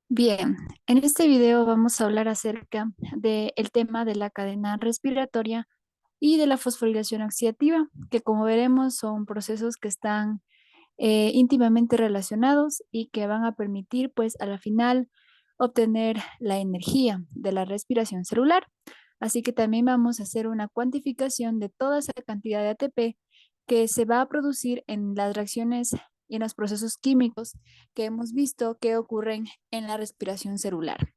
Bien, en este video vamos a hablar acerca del tema de la cadena respiratoria y de la fosforilación oxidativa, que como veremos son procesos que están íntimamente relacionados y que van a permitir pues a la final obtener la energía de la respiración celular. Así que también vamos a hacer una cuantificación de toda esa cantidad de ATP que se va a producir en las reacciones y en los procesos químicos que hemos visto que ocurren en la respiración celular.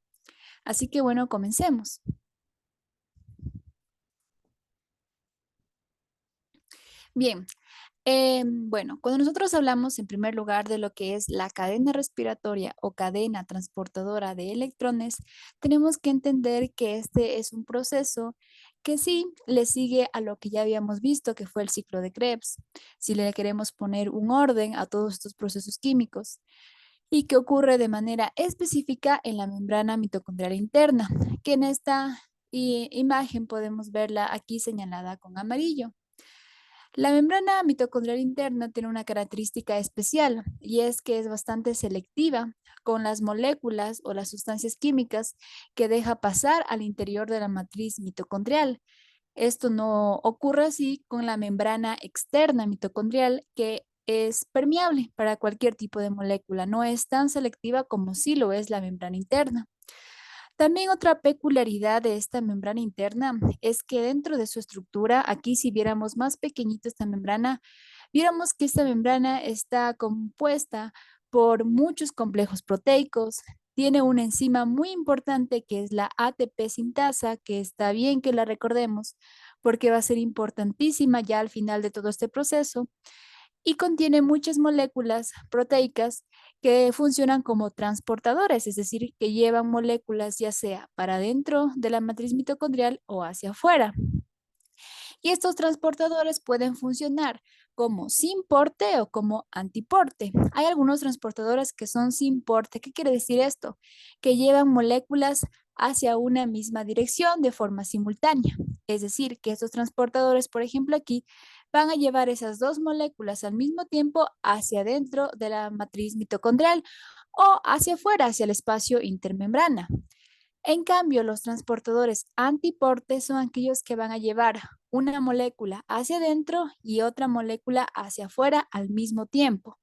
Así que bueno, comencemos. Bien, bueno, cuando nosotros hablamos en primer lugar de lo que es la cadena respiratoria o cadena transportadora de electrones, tenemos que entender que este es un proceso que sí le sigue a lo que ya habíamos visto, que fue el ciclo de Krebs, si le queremos poner un orden a todos estos procesos químicos y que ocurre de manera específica en la membrana mitocondrial interna, que en esta imagen podemos verla aquí señalada con amarillo. La membrana mitocondrial interna tiene una característica especial y es que es bastante selectiva con las moléculas o las sustancias químicas que deja pasar al interior de la matriz mitocondrial. Esto no ocurre así con la membrana externa mitocondrial, que es permeable para cualquier tipo de molécula. No es tan selectiva como sí lo es la membrana interna. También otra peculiaridad de esta membrana interna es que dentro de su estructura, aquí si viéramos más pequeñito esta membrana, viéramos que esta membrana está compuesta por muchos complejos proteicos, tiene una enzima muy importante que es la ATP sintasa, que está bien que la recordemos porque va a ser importantísima ya al final de todo este proceso, y contiene muchas moléculas proteicas que funcionan como transportadores, es decir, que llevan moléculas ya sea para dentro de la matriz mitocondrial o hacia afuera. Y estos transportadores pueden funcionar como sin porte o como antiporte. Hay algunos transportadores que son sin porte. ¿Qué quiere decir esto? Que llevan moléculas hacia una misma dirección de forma simultánea. Es decir, que estos transportadores, por ejemplo aquí, van a llevar esas dos moléculas al mismo tiempo hacia adentro de la matriz mitocondrial o hacia afuera, hacia el espacio intermembrana. En cambio, los transportadores antiporte son aquellos que van a llevar una molécula hacia adentro y otra molécula hacia afuera al mismo tiempo.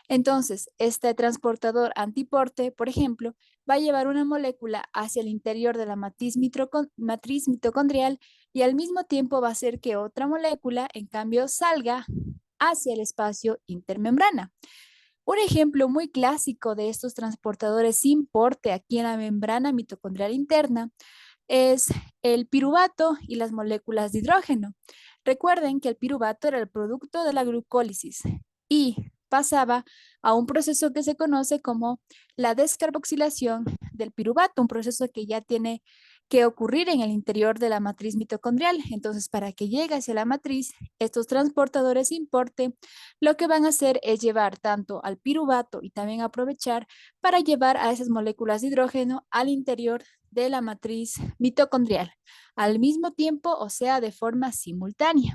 Entonces, este transportador antiporte, por ejemplo, va a llevar una molécula hacia el interior de la matriz mitocondrial y al mismo tiempo va a hacer que otra molécula, en cambio, salga hacia el espacio intermembrana. Un ejemplo muy clásico de estos transportadores sin porte aquí en la membrana mitocondrial interna es el piruvato y las moléculas de hidrógeno. Recuerden que el piruvato era el producto de la glucólisis y pasaba a un proceso que se conoce como la descarboxilación del piruvato, un proceso que ya tiene que ocurrir en el interior de la matriz mitocondrial. Entonces, para que llegue hacia la matriz, estos transportadores sin porte lo que van a hacer es llevar tanto al piruvato y también aprovechar para llevar a esas moléculas de hidrógeno al interior de la matriz mitocondrial, al mismo tiempo, o sea, de forma simultánea.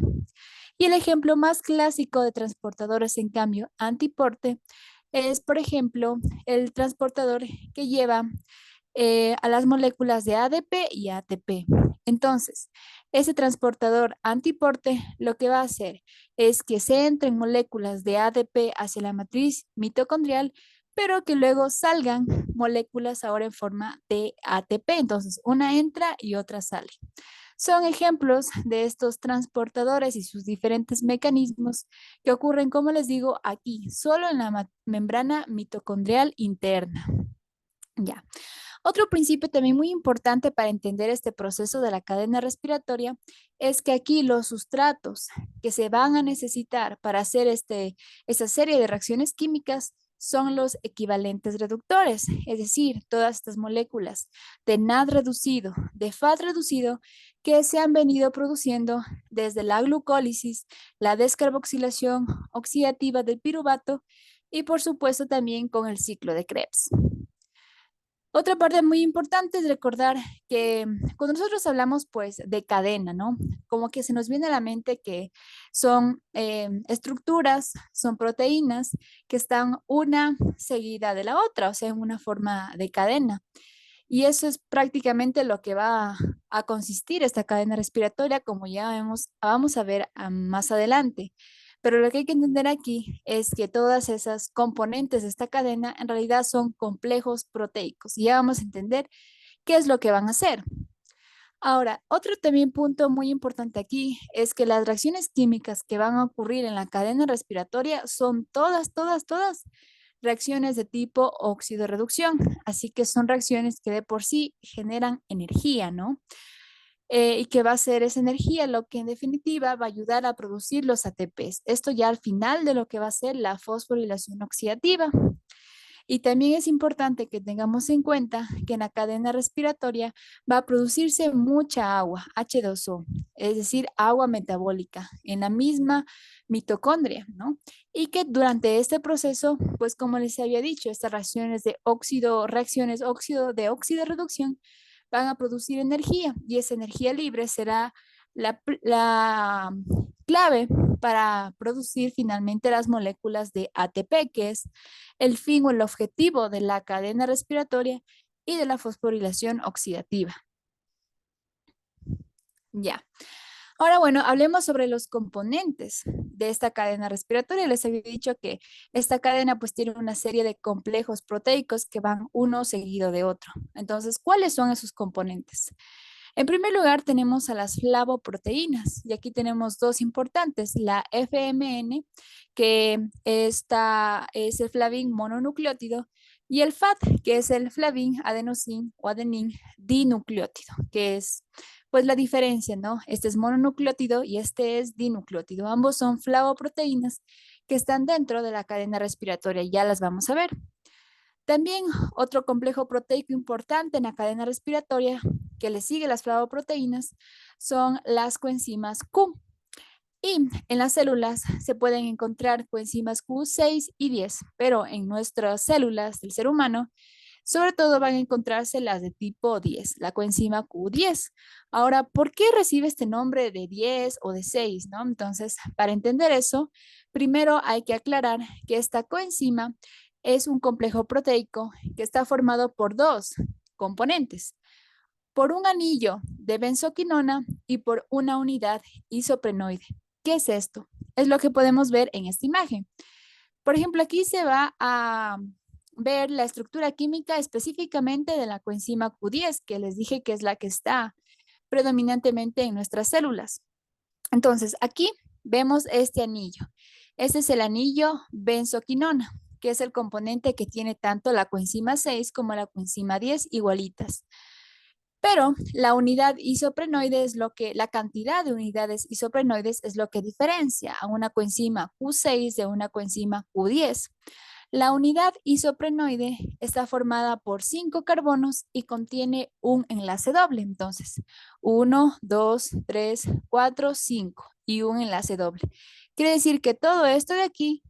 Y el ejemplo más clásico de transportadores, en cambio, antiporte, es, por ejemplo, el transportador que lleva a las moléculas de ADP y ATP. Entonces, ese transportador antiporte lo que va a hacer es que se entren moléculas de ADP hacia la matriz mitocondrial, pero que luego salgan moléculas ahora en forma de ATP. Entonces, una entra y otra sale. Son ejemplos de estos transportadores y sus diferentes mecanismos que ocurren, como les digo, aquí, solo en la membrana mitocondrial interna. Ya. Otro principio también muy importante para entender este proceso de la cadena respiratoria es que aquí los sustratos que se van a necesitar para hacer esta serie de reacciones químicas son los equivalentes reductores, es decir, todas estas moléculas de NAD reducido, de FAD reducido, que se han venido produciendo desde la glucólisis, la descarboxilación oxidativa del piruvato y por supuesto también con el ciclo de Krebs. Otra parte muy importante es recordar que cuando nosotros hablamos pues de cadena, ¿no? Como que se nos viene a la mente que son estructuras, son proteínas que están una seguida de la otra, o sea, en una forma de cadena. Y eso es prácticamente lo que va a consistir esta cadena respiratoria, como ya vamos a ver más adelante. Pero lo que hay que entender aquí es que todas esas componentes de esta cadena en realidad son complejos proteicos. Y ya vamos a entender qué es lo que van a hacer. Ahora, otro también punto muy importante aquí es que las reacciones químicas que van a ocurrir en la cadena respiratoria son todas reacciones de tipo óxido-reducción. Así que son reacciones que de por sí generan energía, ¿no? Y que va a ser esa energía lo que en definitiva va a ayudar a producir los ATPs. Esto ya al final de lo que va a ser la fosforilación oxidativa. Y también es importante que tengamos en cuenta que en la cadena respiratoria va a producirse mucha agua, H2O, es decir, agua metabólica en la misma mitocondria, ¿no? Y que durante este proceso, pues como les había dicho, estas reacciones óxido de óxido reducción van a producir energía y esa energía libre será la clave para producir finalmente las moléculas de ATP, que es el fin o el objetivo de la cadena respiratoria y de la fosforilación oxidativa. Ya. Ahora, bueno, hablemos sobre los componentes de esta cadena respiratoria. Les había dicho que esta cadena pues tiene una serie de complejos proteicos que van uno seguido de otro. Entonces, ¿cuáles son esos componentes? En primer lugar, tenemos a las flavoproteínas y aquí tenemos dos importantes, la FMN, que esta es el flavin mononucleótido, y el FAT, que es el flavin adenosín o adenín dinucleótido, que es pues la diferencia, ¿no? Este es mononucleótido y este es dinucleótido. Ambos son flavoproteínas que están dentro de la cadena respiratoria, ya las vamos a ver. También otro complejo proteico importante en la cadena respiratoria que le sigue las flavoproteínas son las coenzimas Q. Y en las células se pueden encontrar coenzimas Q6 y 10, pero en nuestras células del ser humano, sobre todo van a encontrarse las de tipo 10, la coenzima Q10. Ahora, ¿por qué recibe este nombre de 10 o de 6, no? Entonces, para entender eso, primero hay que aclarar que esta coenzima es un complejo proteico que está formado por dos componentes, por un anillo de benzoquinona y por una unidad isoprenoide. ¿Qué es esto? Es lo que podemos ver en esta imagen. Por ejemplo, aquí se va a ver la estructura química específicamente de la coenzima Q10, que les dije que es la que está predominantemente en nuestras células. Entonces, aquí vemos este anillo. Este es el anillo benzoquinona, que es el componente que tiene tanto la coenzima 6 como la coenzima 10 igualitas. Pero la unidad isoprenoide es la cantidad de unidades isoprenoides es lo que diferencia a una coenzima Q6 de una coenzima Q10. La unidad isoprenoide está formada por 5 carbonos y contiene un enlace doble. Entonces, 1, 2, 3, 4, 5 y un enlace doble. Quiere decir que todo esto de aquí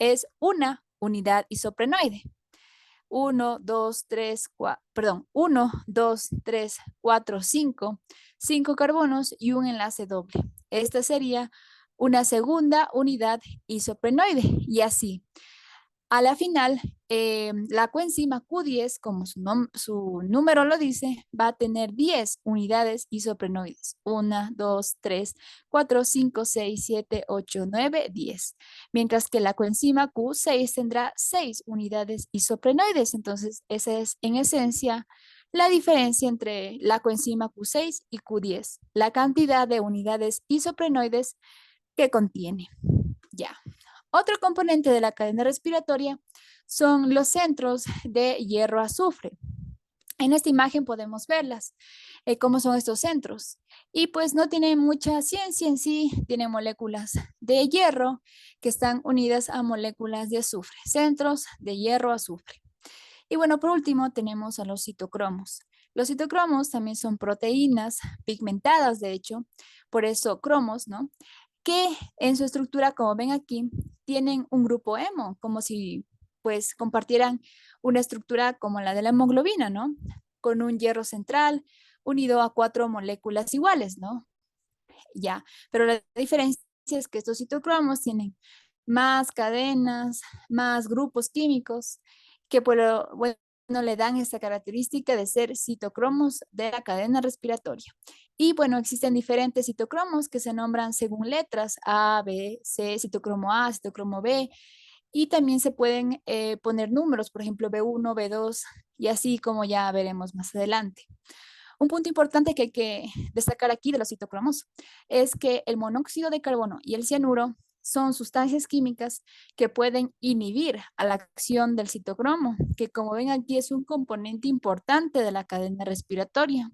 es una unidad isoprenoide. 1, 2, 3, 4, perdón, 1, 2, 3, 4, 5, 5 carbonos y un enlace doble. Esta sería una segunda unidad isoprenoide y así. A la final, la coenzima Q10, como su número lo dice, va a tener 10 unidades isoprenoides. 1, 2, 3, 4, 5, 6, 7, 8, 9, 10. Mientras que la coenzima Q6 tendrá 6 unidades isoprenoides. Entonces, esa es en esencia la diferencia entre la coenzima Q6 y Q10, la cantidad de unidades isoprenoides que contiene. Ya. Otro componente de la cadena respiratoria son los centros de hierro-azufre. En esta imagen podemos verlas, cómo son estos centros. Y pues no tiene mucha ciencia en sí, tiene moléculas de hierro que están unidas a moléculas de azufre, centros de hierro-azufre. Y bueno, por último tenemos a los citocromos. Los citocromos también son proteínas pigmentadas, de hecho, por eso cromos, ¿no? Que en su estructura, como ven aquí, tienen un grupo hemo, como si pues compartieran una estructura como la de la hemoglobina, ¿no? Con un hierro central unido a 4 moléculas iguales, ¿no? Ya, pero la diferencia es que estos citocromos tienen más cadenas, más grupos químicos que bueno, le dan esta característica de ser citocromos de la cadena respiratoria. Y bueno, existen diferentes citocromos que se nombran según letras A, B, C, citocromo A, citocromo B, y también se pueden poner números, por ejemplo, B1, B2, y así como ya veremos más adelante. Un punto importante que hay que destacar aquí de los citocromos es que el monóxido de carbono y el cianuro son sustancias químicas que pueden inhibir a la acción del citocromo, que como ven aquí es un componente importante de la cadena respiratoria.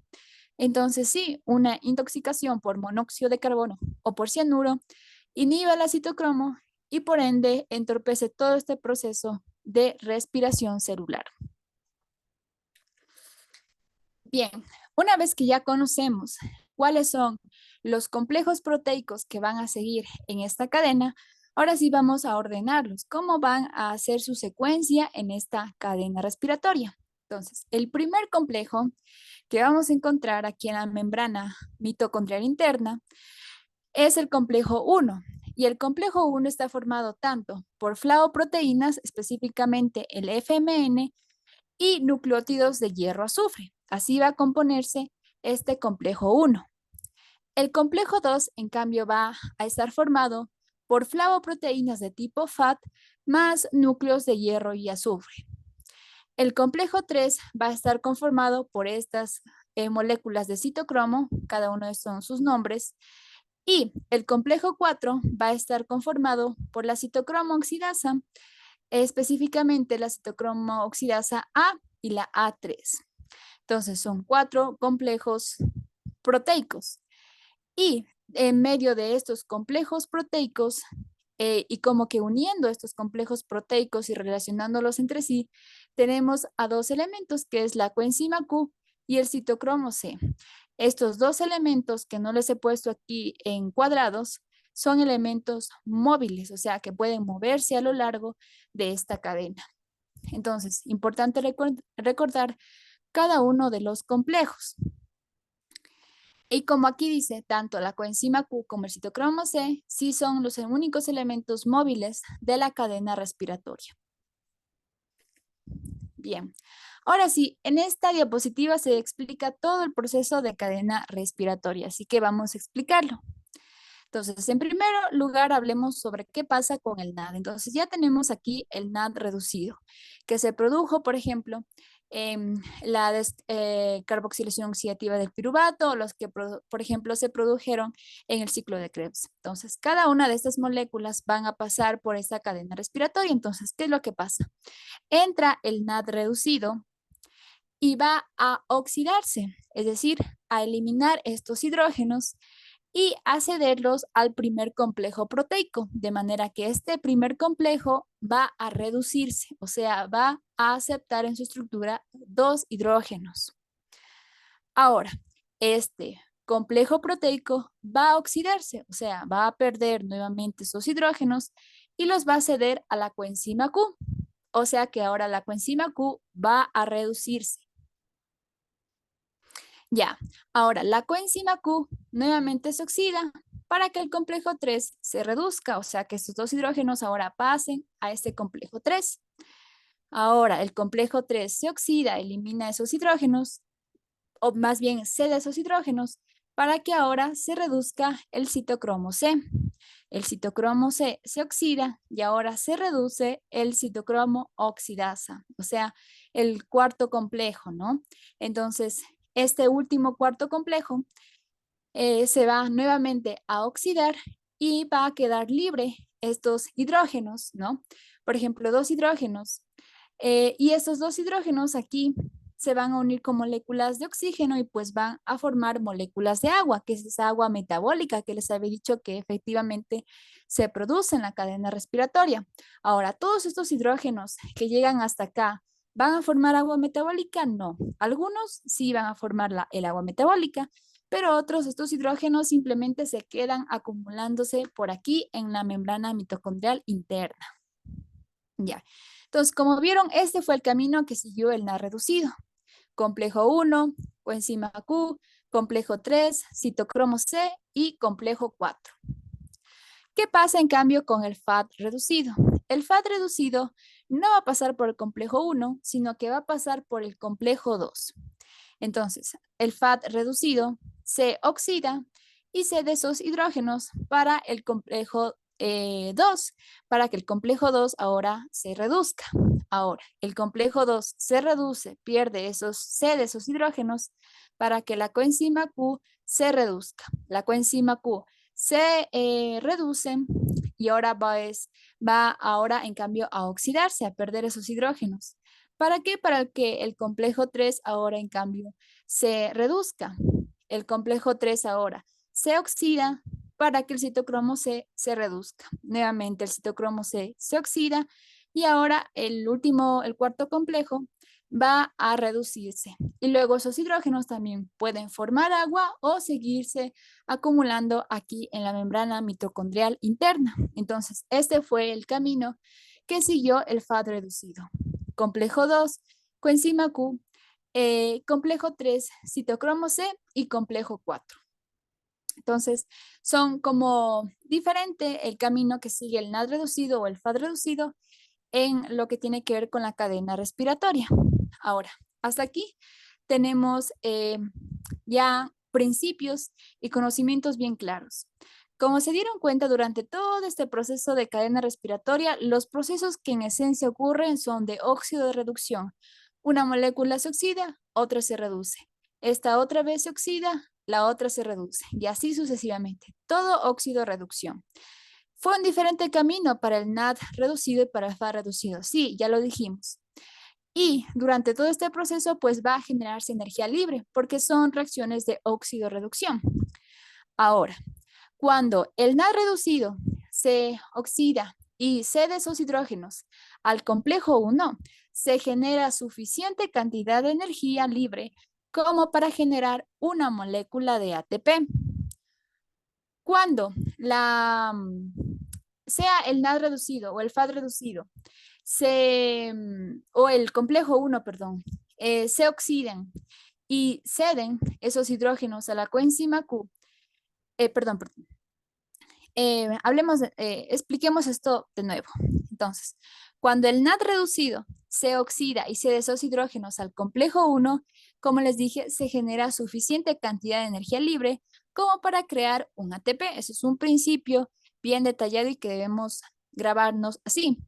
Entonces sí, una intoxicación por monóxido de carbono o por cianuro inhibe el citocromo y por ende entorpece todo este proceso de respiración celular. Bien, una vez que ya conocemos cuáles son los complejos proteicos que van a seguir en esta cadena, ahora sí vamos a ordenarlos, cómo van a hacer su secuencia en esta cadena respiratoria. Entonces, el primer complejo que vamos a encontrar aquí en la membrana mitocondrial interna es el complejo 1. Y el complejo 1 está formado tanto por flavoproteínas, específicamente el FMN, y nucleótidos de hierro-azufre. Así va a componerse este complejo 1. El complejo 2, en cambio, va a estar formado por flavoproteínas de tipo FAT más núcleos de hierro y azufre. El complejo 3 va a estar conformado por estas moléculas de citocromo, cada uno de son sus nombres, y el complejo 4 va a estar conformado por la citocromo oxidasa, específicamente la citocromo oxidasa A y la A3. Entonces son 4 complejos proteicos. Y en medio de estos complejos proteicos, y como que uniendo estos complejos proteicos y relacionándolos entre sí, tenemos a 2 elementos, que es la coenzima Q y el citocromo C. Estos 2 elementos que no les he puesto aquí en cuadrados son elementos móviles, o sea, que pueden moverse a lo largo de esta cadena. Entonces, importante recordar cada uno de los complejos. Y como aquí dice, tanto la coenzima Q como el citocromo C sí son los únicos elementos móviles de la cadena respiratoria. Bien, ahora sí, en esta diapositiva se explica todo el proceso de cadena respiratoria, así que vamos a explicarlo. Entonces, en primer lugar, hablemos sobre qué pasa con el NAD. Entonces, ya tenemos aquí el NAD reducido, que se produjo, por ejemplo, en la carboxilación oxidativa del piruvato, o los que, por ejemplo, se produjeron en el ciclo de Krebs. Entonces, cada una de estas moléculas van a pasar por esta cadena respiratoria. Entonces, ¿qué es lo que pasa? Entra el NAD reducido y va a oxidarse, es decir, a eliminar estos hidrógenos y accederlos al primer complejo proteico, de manera que este primer complejo va a reducirse, o sea, va a aceptar en su estructura 2 hidrógenos. Ahora, este complejo proteico va a oxidarse, o sea, va a perder nuevamente esos hidrógenos y los va a ceder a la coenzima Q. O sea que ahora la coenzima Q va a reducirse. Ya, ahora la coenzima Q nuevamente se oxida para que el complejo 3 se reduzca, o sea que estos 2 hidrógenos ahora pasen a este complejo 3. Ahora el complejo 3 se oxida, elimina esos hidrógenos, o más bien cede esos hidrógenos, para que ahora se reduzca el citocromo C. El citocromo C se oxida y ahora se reduce el citocromo oxidasa, o sea, el cuarto complejo, ¿no? Entonces, este último cuarto complejo se va nuevamente a oxidar y va a quedar libre estos hidrógenos, ¿no? Por ejemplo, 2 hidrógenos. Y estos 2 hidrógenos aquí se van a unir con moléculas de oxígeno y pues van a formar moléculas de agua, que es esa agua metabólica que les había dicho que efectivamente se produce en la cadena respiratoria. Ahora, todos estos hidrógenos que llegan hasta acá, ¿van a formar agua metabólica? No. Algunos sí van a formar el agua metabólica, pero otros, estos hidrógenos simplemente se quedan acumulándose por aquí en la membrana mitocondrial interna. Ya. Entonces, como vieron, este fue el camino que siguió el NAD reducido. Complejo 1, coenzima Q, complejo 3, citocromo C y complejo 4. ¿Qué pasa en cambio con el FAD reducido? El FAD reducido no va a pasar por el complejo 1, sino que va a pasar por el complejo 2. Entonces, el FAD reducido se oxida y cede esos hidrógenos para el complejo 2, para que el complejo 2 ahora se reduzca. Ahora, el complejo 2 se reduce, cede esos hidrógenos para que la coenzima Q se reduzca. La coenzima Q se reduce y ahora va ahora en cambio a oxidarse, a perder esos hidrógenos. ¿Para qué? Para que el complejo 3 ahora en cambio se reduzca. El complejo 3 ahora se oxida para que el citocromo C se reduzca. Nuevamente el citocromo C se oxida y ahora el cuarto complejo va a reducirse. Y luego esos hidrógenos también pueden formar agua o seguirse acumulando aquí en la membrana mitocondrial interna. Entonces, este fue el camino que siguió el FAD reducido. Complejo 2, coenzima Q, complejo 3, citocromo C y complejo 4. Entonces, son como diferente el camino que sigue el NAD reducido o el FAD reducido en lo que tiene que ver con la cadena respiratoria. Ahora, hasta aquí tenemos ya principios y conocimientos bien claros. Como se dieron cuenta durante todo este proceso de cadena respiratoria, los procesos que en esencia ocurren son de óxido de reducción. Una molécula se oxida, otra se reduce. Esta otra vez se oxida, la otra se reduce y así sucesivamente. Todo óxido de reducción. Fue un diferente camino para el NAD reducido y para el FAD reducido. Sí, ya lo dijimos. Y durante todo este proceso, pues va a generarse energía libre porque son reacciones de óxido-reducción. Ahora, cuando el NAD reducido se oxida y cede esos hidrógenos al complejo 1, se genera suficiente cantidad de energía libre como para generar una molécula de ATP. Cuando sea el NAD reducido o el FAD reducido, o el complejo 1, perdón, se oxidan y ceden esos hidrógenos a la coenzima Q, perdón, expliquemos esto de nuevo. Entonces, cuando el NAD reducido se oxida y cede esos hidrógenos al complejo 1, como les dije, se genera suficiente cantidad de energía libre como para crear un ATP. Eso es un principio bien detallado y que debemos grabarnos así.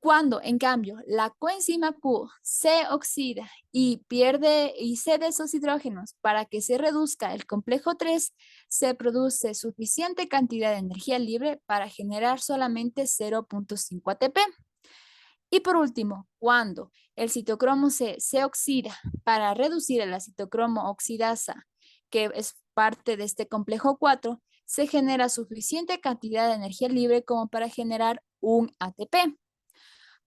Cuando, en cambio, la coenzima Q se oxida y cede esos hidrógenos para que se reduzca el complejo 3, se produce suficiente cantidad de energía libre para generar solamente 0.5 ATP. Y por último, cuando el citocromo C se oxida para reducir a la citocromo oxidasa, que es parte de este complejo 4, se genera suficiente cantidad de energía libre como para generar un ATP.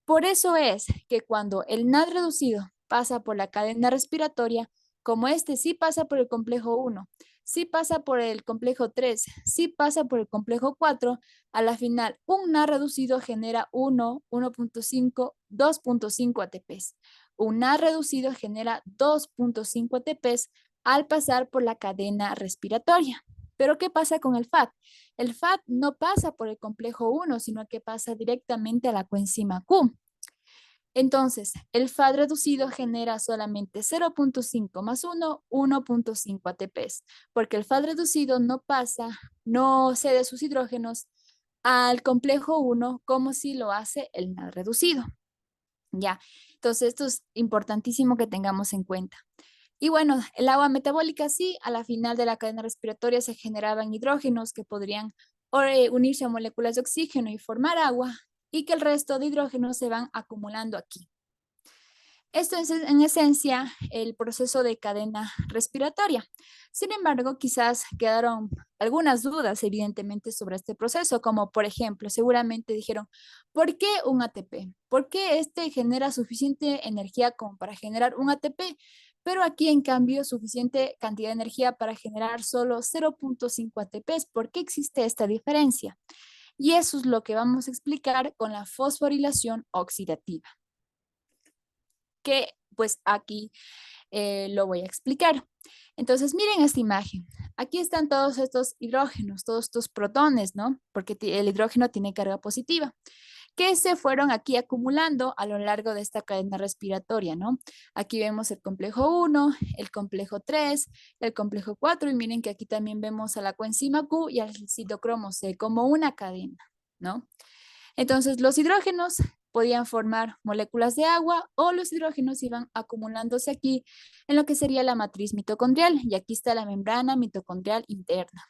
Por eso es que cuando el NAD reducido pasa por la cadena respiratoria, como este sí pasa por el complejo 1, sí pasa por el complejo 3, sí pasa por el complejo 4, a la final un NAD reducido genera 1, 1.5, 2.5 ATPs. Un NAD reducido genera 2.5 ATPs al pasar por la cadena respiratoria. Pero ¿qué pasa con el FAT? El FAT no pasa por el complejo 1, sino que pasa directamente a la coenzima Q. Entonces, el FAT reducido genera solamente 0.5 más 1, 1.5 ATPs, porque el FAT reducido no cede sus hidrógenos al complejo 1 como si lo hace el NAD reducido. Ya, entonces esto es importantísimo que tengamos en cuenta. Y bueno, el agua metabólica sí, a la final de la cadena respiratoria se generaban hidrógenos que podrían unirse a moléculas de oxígeno y formar agua, y que el resto de hidrógenos se van acumulando aquí. Esto es en esencia el proceso de cadena respiratoria. Sin embargo, quizás quedaron algunas dudas, evidentemente, sobre este proceso, como por ejemplo, seguramente dijeron, ¿por qué un ATP? ¿Por qué este genera suficiente energía como para generar un ATP? Pero aquí, en cambio, suficiente cantidad de energía para generar solo 0.5 ATPs. ¿Por qué existe esta diferencia? Y eso es lo que vamos a explicar con la fosforilación oxidativa, que pues aquí lo voy a explicar. Entonces, miren esta imagen. Aquí están todos estos hidrógenos, todos estos protones, ¿no? Porque el hidrógeno tiene carga positiva, que se fueron aquí acumulando a lo largo de esta cadena respiratoria, ¿no? Aquí vemos el complejo 1, el complejo 3, el complejo 4, y miren que aquí también vemos a la coenzima Q y al citocromo C como una cadena, ¿no? Entonces, los hidrógenos podían formar moléculas de agua o los hidrógenos iban acumulándose aquí en lo que sería la matriz mitocondrial. Y aquí está la membrana mitocondrial interna,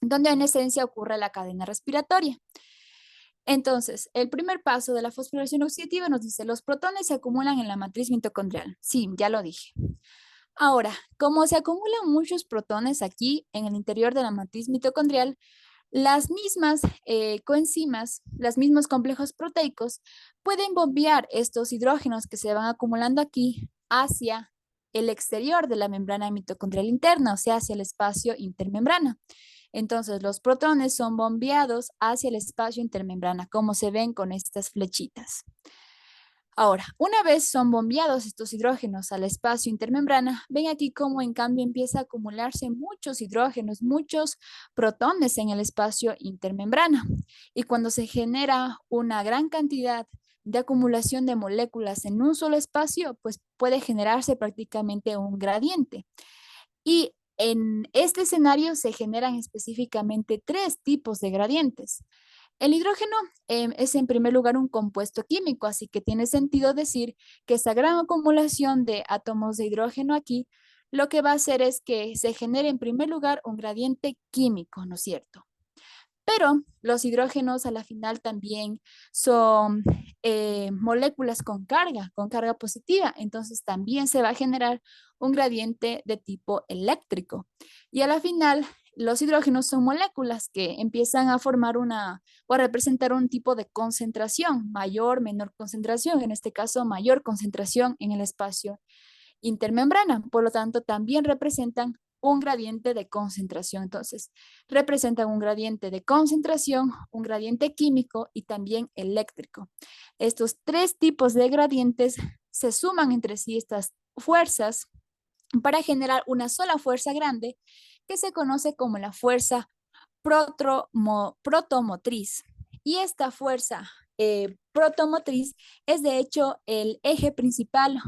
donde en esencia ocurre la cadena respiratoria. Entonces, el primer paso de la fosforilación oxidativa nos dice, los protones se acumulan en la matriz mitocondrial. Sí, ya lo dije. Ahora, como se acumulan muchos protones aquí en el interior de la matriz mitocondrial, las mismas coenzimas, los mismos complejos proteicos, pueden bombear estos hidrógenos que se van acumulando aquí hacia el exterior de la membrana mitocondrial interna, o sea, hacia el espacio intermembrana. Entonces, los protones son bombeados hacia el espacio intermembrana, como se ven con estas flechitas. Ahora, una vez son bombeados estos hidrógenos al espacio intermembrana, ven aquí cómo en cambio empieza a acumularse muchos hidrógenos, muchos protones en el espacio intermembrana. Y cuando se genera una gran cantidad de acumulación de moléculas en un solo espacio, pues puede generarse prácticamente un gradiente. Y en este escenario se generan específicamente tres tipos de gradientes. El hidrógeno es en primer lugar un compuesto químico, así que tiene sentido decir que esa gran acumulación de átomos de hidrógeno aquí lo que va a hacer es que se genere en primer lugar un gradiente químico, ¿no es cierto? Pero los hidrógenos a la final también son moléculas con carga positiva, entonces también se va a generar un gradiente de tipo eléctrico. Y a la final, los hidrógenos son moléculas que empiezan a formar una o a representar un tipo de concentración, mayor, menor concentración, en este caso mayor concentración en el espacio intermembrana. Por lo tanto, también representan un gradiente de concentración. Entonces, representan un gradiente de concentración, un gradiente químico y también eléctrico. Estos tres tipos de gradientes se suman entre sí estas fuerzas para generar una sola fuerza grande que se conoce como la fuerza protomotriz. Y esta fuerza protomotriz es de hecho el eje principal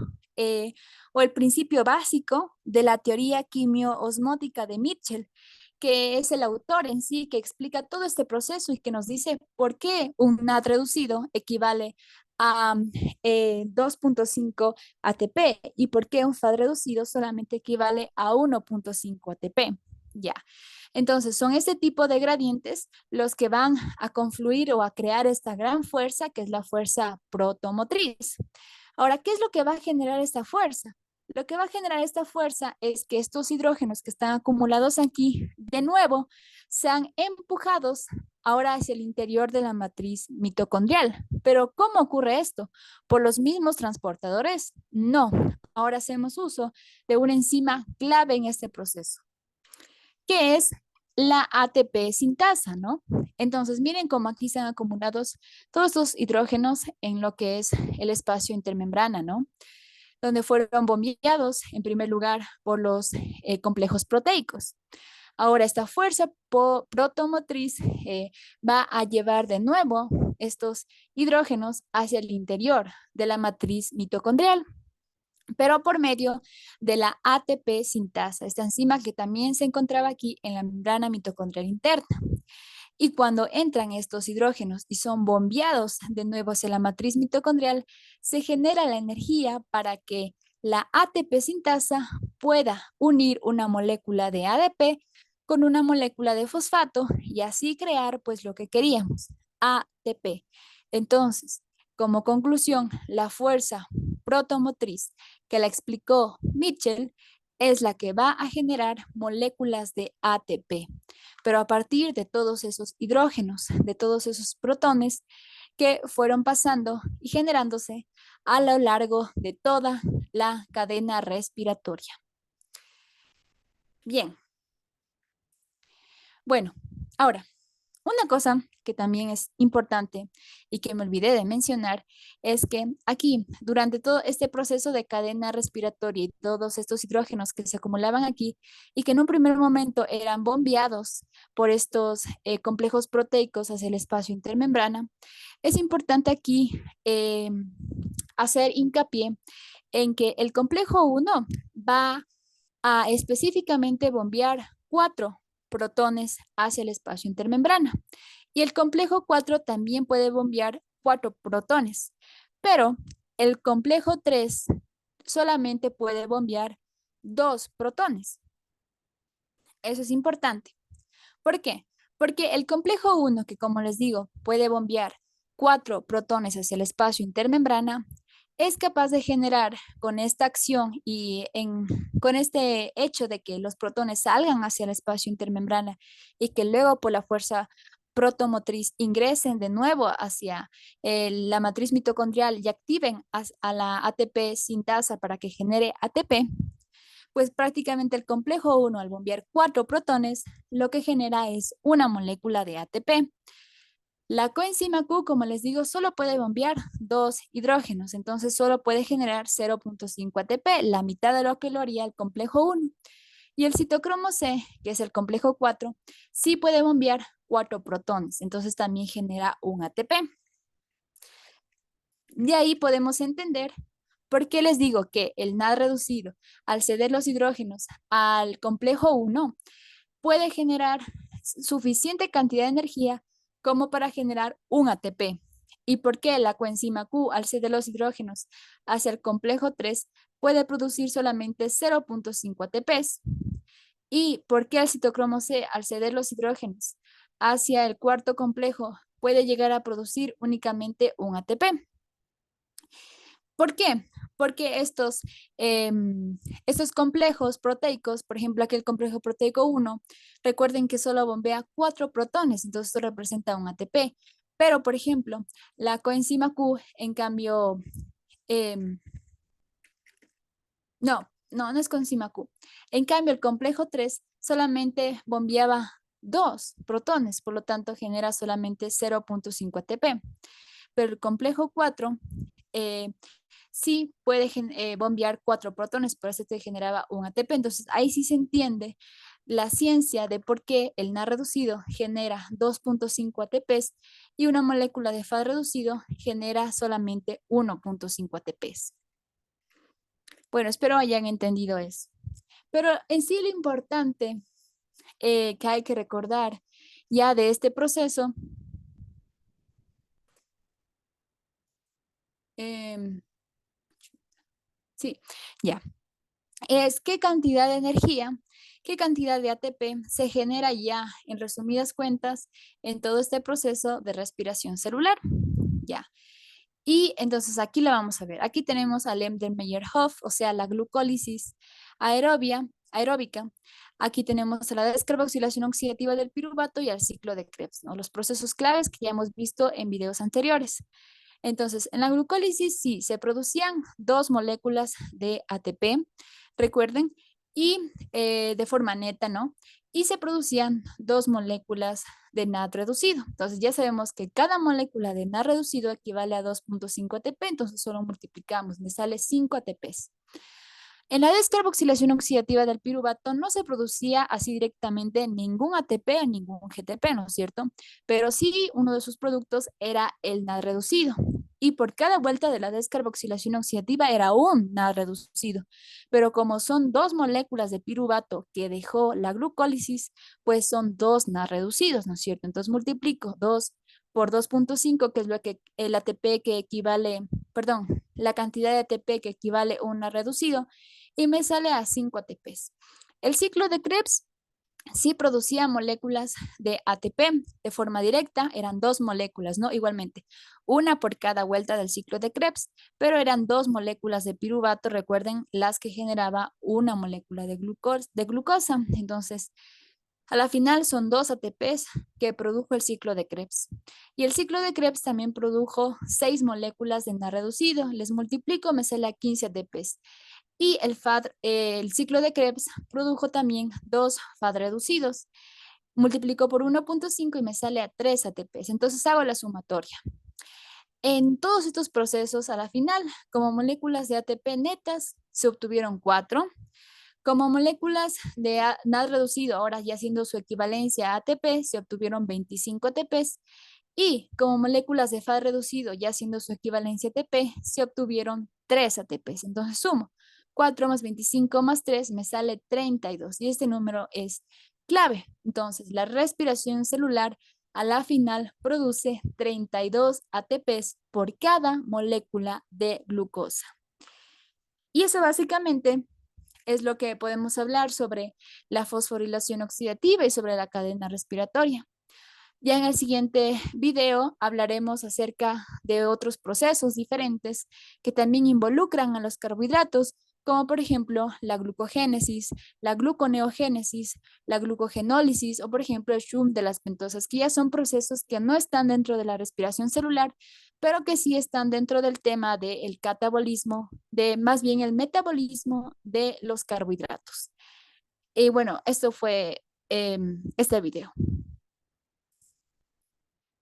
o el principio básico de la teoría quimio-osmótica de Mitchell, que es el autor en sí que explica todo este proceso y que nos dice por qué un NAD reducido equivale a 2.5 ATP y por qué un FAD reducido solamente equivale a 1.5 ATP. Ya. Entonces, son este tipo de gradientes los que van a confluir o a crear esta gran fuerza, que es la fuerza protomotriz. Ahora, ¿qué es lo que va a generar esta fuerza? Lo que va a generar esta fuerza es que estos hidrógenos que están acumulados aquí, de nuevo, sean empujados ahora hacia el interior de la matriz mitocondrial. Pero ¿cómo ocurre esto? ¿Por los mismos transportadores? No. Ahora hacemos uso de una enzima clave en este proceso, que es la ATP sintasa, ¿no? Entonces, miren cómo aquí se han acumulados todos estos hidrógenos en lo que es el espacio intermembrana, ¿no? Donde fueron bombeados en primer lugar por los complejos proteicos. Ahora, esta fuerza protomotriz va a llevar de nuevo estos hidrógenos hacia el interior de la matriz mitocondrial, pero por medio de la ATP sintasa, esta enzima que también se encontraba aquí en la membrana mitocondrial interna. Y cuando entran estos hidrógenos y son bombeados de nuevo hacia la matriz mitocondrial, se genera la energía para que la ATP sintasa pueda unir una molécula de ADP con una molécula de fosfato y así crear pues lo que queríamos, ATP. Entonces, como conclusión, la fuerza protomotriz que la explicó Mitchell es la que va a generar moléculas de ATP, pero a partir de todos esos hidrógenos, de todos esos protones que fueron pasando y generándose a lo largo de toda la cadena respiratoria. Bien, bueno, ahora Una cosa que también es importante y que me olvidé de mencionar es que aquí, durante todo este proceso de cadena respiratoria y todos estos hidrógenos que se acumulaban aquí y que en un primer momento eran bombeados por estos complejos proteicos hacia el espacio intermembrana, es importante aquí hacer hincapié en que el complejo uno va a específicamente bombear 4 protones hacia el espacio intermembrana. Y el complejo 4 también puede bombear 4 protones, pero el complejo 3 solamente puede bombear 2 protones. Eso es importante. ¿Por qué? Porque el complejo uno, que como les digo, puede bombear 4 protones hacia el espacio intermembrana, es capaz de generar con esta acción con este hecho de que los protones salgan hacia el espacio intermembrana y que luego por la fuerza protomotriz ingresen de nuevo hacia la matriz mitocondrial y activen a la ATP sintasa para que genere ATP, pues prácticamente el complejo uno al bombear 4 protones, lo que genera es una molécula de ATP. La coenzima Q, como les digo, solo puede bombear 2 hidrógenos, entonces solo puede generar 0.5 ATP, la mitad de lo que lo haría el complejo uno. Y el citocromo C, que es el complejo 4, sí puede bombear 4 protones, entonces también genera un ATP. De ahí podemos entender por qué les digo que el NAD reducido, al ceder los hidrógenos al complejo uno, puede generar suficiente cantidad de energía como para generar un ATP. ¿Y por qué la coenzima Q, al ceder los hidrógenos hacia el complejo 3, puede producir solamente 0.5 ATPs? ¿Y por qué el citocromo C, al ceder los hidrógenos hacia el cuarto complejo, puede llegar a producir únicamente un ATP? ¿Por qué? Porque estos complejos proteicos, por ejemplo, aquí el complejo proteico 1, recuerden que solo bombea 4 protones, entonces esto representa un ATP. Pero, por ejemplo, la coenzima Q, en cambio, em, no es coenzima Q. En cambio, el complejo 3 solamente bombeaba 2 protones, por lo tanto genera solamente 0.5 ATP. Pero el complejo 4 eh, sí puede bombear 4 protones, por eso te generaba un ATP. Entonces ahí sí se entiende la ciencia de por qué el NAD reducido genera 2.5 ATPs y una molécula de FAD reducido genera solamente 1.5 ATPs. Bueno, espero hayan entendido eso. Pero en sí lo importante que hay que recordar ya de este proceso, em, sí, ya, es qué cantidad de energía, qué cantidad de ATP se genera ya, en resumidas cuentas, en todo este proceso de respiración celular. Ya. Y entonces aquí la vamos a ver. Aquí tenemos al Embden-Meyerhof, o sea, la glucólisis aeróbica. Aquí tenemos a la descarboxilación oxidativa del piruvato y al ciclo de Krebs, ¿no? Los procesos claves que ya hemos visto en videos anteriores. Entonces, en la glucólisis sí se producían 2 moléculas de ATP, recuerden, y de forma neta, ¿no? Y se producían 2 moléculas de NAD reducido. Entonces, ya sabemos que cada molécula de NAD reducido equivale a 2.5 ATP, entonces solo multiplicamos, me sale 5 ATPs. En la descarboxilación oxidativa del piruvato no se producía así directamente ningún ATP, ningún GTP, ¿no es cierto? Pero sí uno de sus productos era el NAD reducido. Y por cada vuelta de la descarboxilación oxidativa era un NAD reducido. Pero como son 2 moléculas de piruvato que dejó la glucólisis, pues son 2 NAD reducidos, ¿no es cierto? Entonces multiplico 2 por 2.5, que es lo que el ATP que equivale, perdón, la cantidad de ATP que equivale a un NAD reducido, y me sale a 5 ATPs. El ciclo de Krebs sí producía moléculas de ATP de forma directa, eran 2 moléculas, ¿no? Igualmente, una por cada vuelta del ciclo de Krebs, pero eran 2 moléculas de piruvato, recuerden, las que generaba una molécula de glucosa. Entonces, a la final son 2 ATPs que produjo el ciclo de Krebs. Y el ciclo de Krebs también produjo 6 moléculas de NAD reducido. Les multiplico, me sale a 15 ATPs. Y el ciclo de Krebs produjo también 2 FAD reducidos. multiplico por 1.5 y me sale a 3 ATPs. Entonces hago la sumatoria. En todos estos procesos, a la final, como moléculas de ATP netas, se obtuvieron 4. Como moléculas de NAD reducido, ahora ya haciendo su equivalencia a ATP, se obtuvieron 25 ATPs. Y como moléculas de FAD reducido, ya haciendo su equivalencia a ATP, se obtuvieron 3 ATPs. Entonces sumo 4 más 25 más 3 me sale 32. Y este número es clave. Entonces, la respiración celular a la final produce 32 ATPs por cada molécula de glucosa. Y eso básicamente es lo que podemos hablar sobre la fosforilación oxidativa y sobre la cadena respiratoria. Ya en el siguiente video hablaremos acerca de otros procesos diferentes que también involucran a los carbohidratos, como por ejemplo la glucogénesis, la gluconeogénesis, la glucogenólisis o por ejemplo el shum de las pentosas, que ya son procesos que no están dentro de la respiración celular, pero que sí están dentro del tema del catabolismo, de más bien el metabolismo de los carbohidratos. Y bueno, esto fue este video.